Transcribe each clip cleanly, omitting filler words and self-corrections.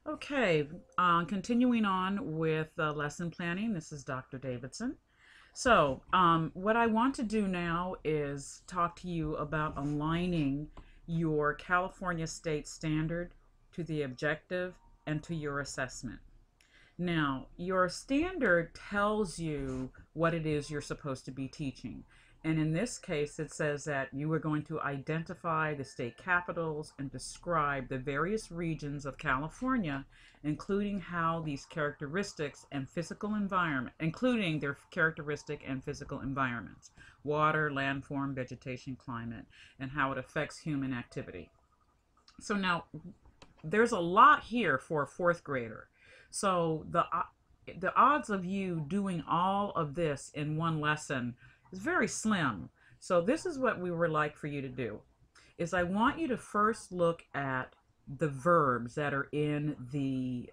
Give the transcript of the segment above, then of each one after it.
Okay, continuing on with lesson planning, this is Dr. Davidson. What I want to do now is talk to you about aligning your California state standard to the objective and to your assessment. Now, your standard tells you what it is you're supposed to be teaching. And in this case, it says that you are going to identify the state capitals and describe the various regions of California, including how these characteristics and physical environment, including their characteristic and physical environments, water, landform, vegetation, climate, and how it affects human activity. So now there's a lot here for a fourth grader. So the odds of you doing all of this in one lesson is very slim. So this is what we would like for you to do. Is I want you to first look at the verbs that are in the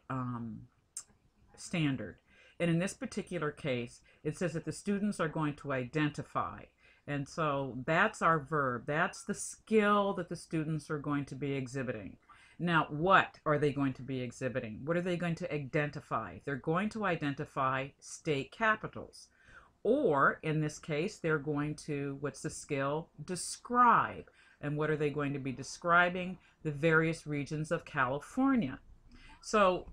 standard. And in this particular case, it says that the students are going to identify. And so that's our verb. That's the skill that the students are going to be exhibiting. Now, what are they going to be exhibiting? What are they going to identify? They're going to identify state capitals. Or, in this case, they're going to, what's the skill? Describe. And what are they going to be describing? The various regions of California. So,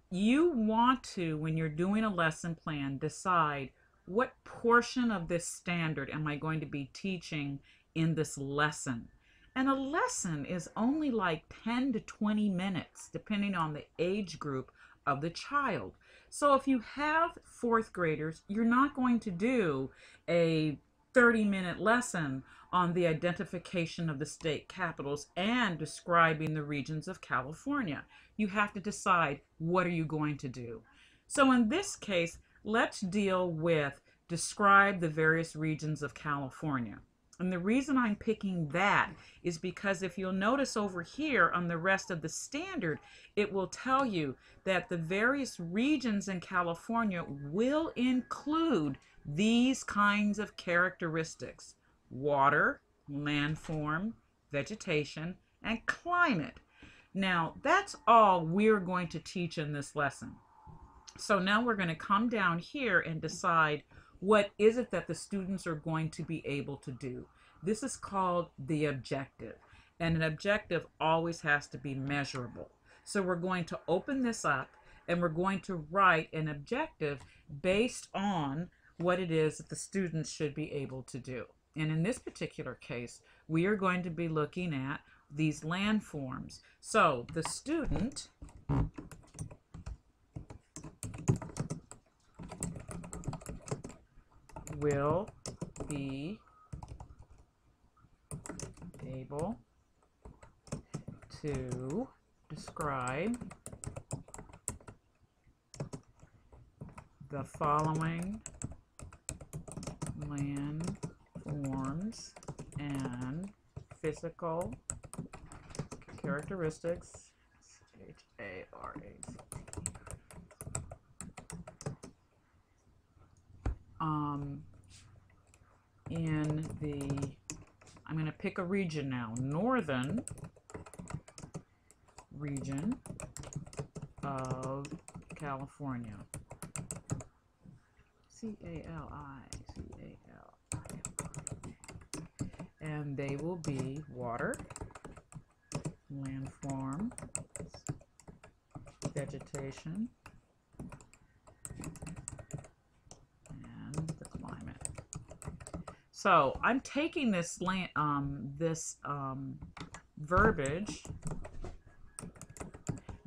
you want to, when you're doing a lesson plan, decide what portion of this standard am I going to be teaching in this lesson. And a lesson is only like 10 to 20 minutes, depending on the age group of the child. So if you have fourth graders, you're not going to do a 30-minute lesson on the identification of the state capitals and describing the regions of California. You have to decide, what are you going to do? So in this case, let's deal with describe the various regions of California. And the reason I'm picking that is because if you'll notice over here on the rest of the standard, it will tell you that the various regions in California will include these kinds of characteristics: water, landform, vegetation, and climate. Now, that's all we're going to teach in this lesson. So now we're going to come down here and decide what is it that the students are going to be able to do. This is called the objective. And an objective always has to be measurable. So we're going to open this up and we're going to write an objective based on what it is that the students should be able to do. And in this particular case, we are going to be looking at these landforms. So the student will be able to describe the following landforms and physical characteristics. H-A-R-A-C. In the, I'm going to pick a region now, northern region of California. C-A-L-I. And they will be water, landform, vegetation, and the climate. So I'm taking this verbiage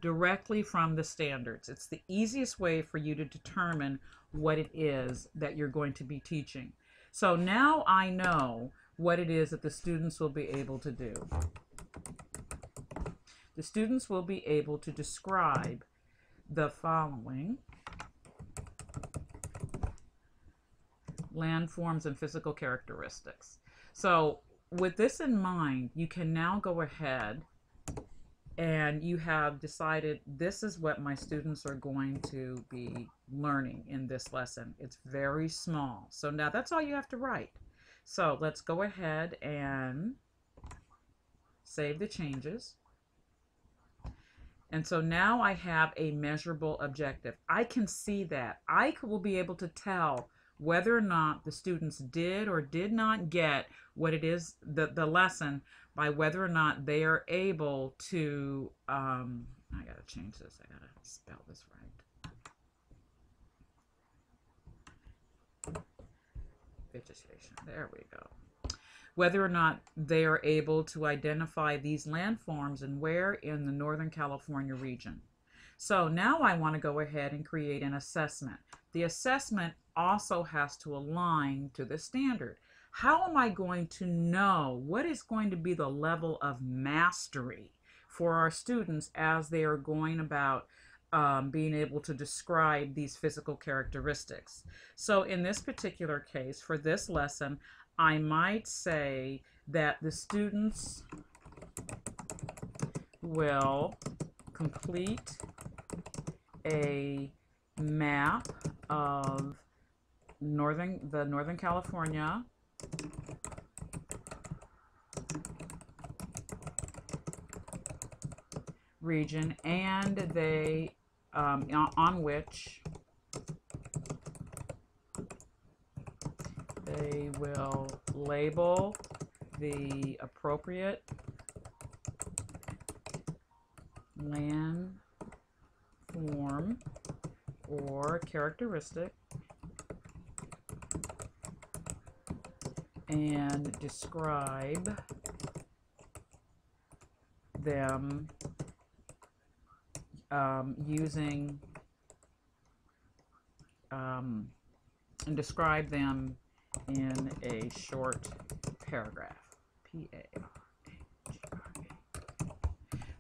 directly from the standards. It's the easiest way for you to determine what it is that you're going to be teaching. So now I know what it is that the students will be able to do. The students will be able to describe the following landforms and physical characteristics. So with this in mind, you can now go ahead and you have decided this is what my students are going to be learning in this lesson. It's very small. So now that's all you have to write. So let's go ahead and save the changes. And so now I have a measurable objective. I can see that. Will be able to tell whether or not the students did or did not get what it is, the lesson, by whether or not they are able to, I gotta change this, I gotta spell this right. Vegetation, there we go. Whether or not they are able to identify these landforms and where in the Northern California region. So now I want to go ahead and create an assessment. The assessment also has to align to the standard. How am I going to know what is going to be the level of mastery for our students as they are going about being able to describe these physical characteristics? So in this particular case, for this lesson, I might say that the students will complete a map of the Northern California region, and they on which they will label the appropriate land form or characteristic and describe them using and describe them in a short paragraph.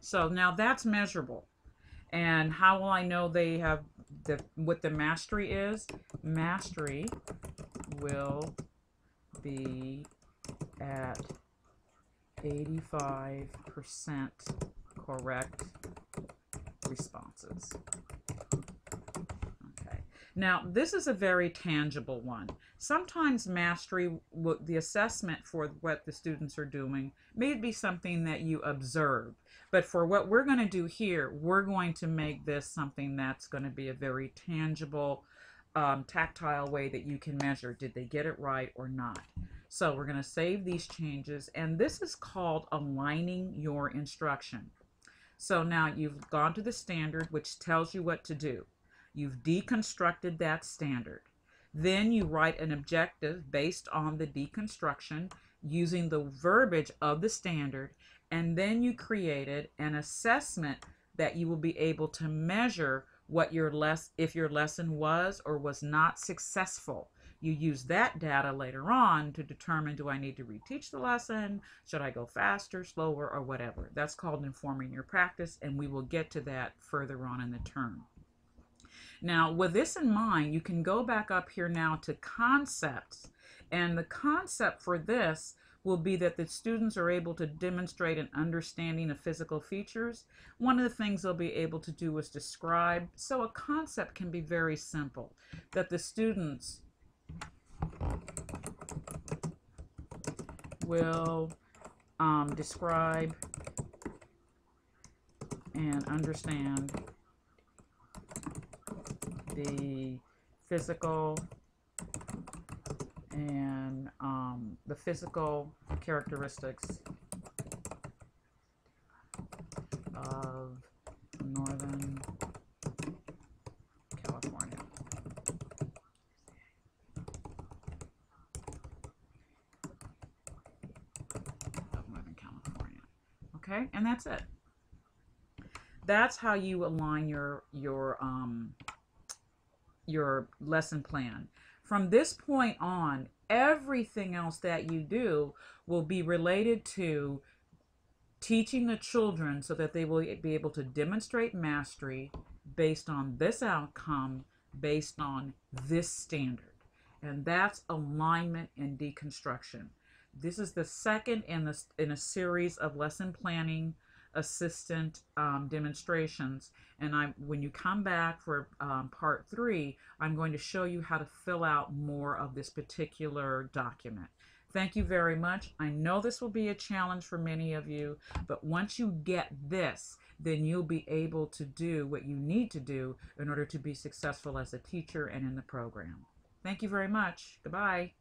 So now that's measurable. And how will I know they have what the mastery is? Mastery will be at 85% correct responses. Okay. Now, this is a very tangible one. Sometimes mastery, the assessment for what the students are doing, may be something that you observe. But for what we're going to do here, we're going to make this something that's going to be a very tangible, tactile way that you can measure. Did they get it right or not? So we're going to save these changes, and this is called aligning your instruction. So now you've gone to the standard, which tells you what to do. You've deconstructed that standard. Then you write an objective based on the deconstruction using the verbiage of the standard, and then you created an assessment that you will be able to measure what if your lesson was or was not successful. You use that data later on to determine, do I need to reteach the lesson? Should I go faster, slower, or whatever? That's called informing your practice, and we will get to that further on in the term. Now, with this in mind, you can go back up here now to concepts, and the concept for this will be that the students are able to demonstrate an understanding of physical features. One of the things they'll be able to do is describe. So a concept can be very simple, that the students will describe and understand the physical and the physical characteristics of Northern California. Okay, and that's it. That's how you align your lesson plan. From this point on, everything else that you do will be related to teaching the children so that they will be able to demonstrate mastery based on this outcome, based on this standard. And that's alignment and deconstruction. This is the second in a series of lesson planning assistant demonstrations, and when you come back for part 3, I'm going to show you how to fill out more of this particular document. Thank you very much. I know this will be a challenge for many of you, but once you get this, then you'll be able to do what you need to do in order to be successful as a teacher and in the program. Thank you very much. Goodbye.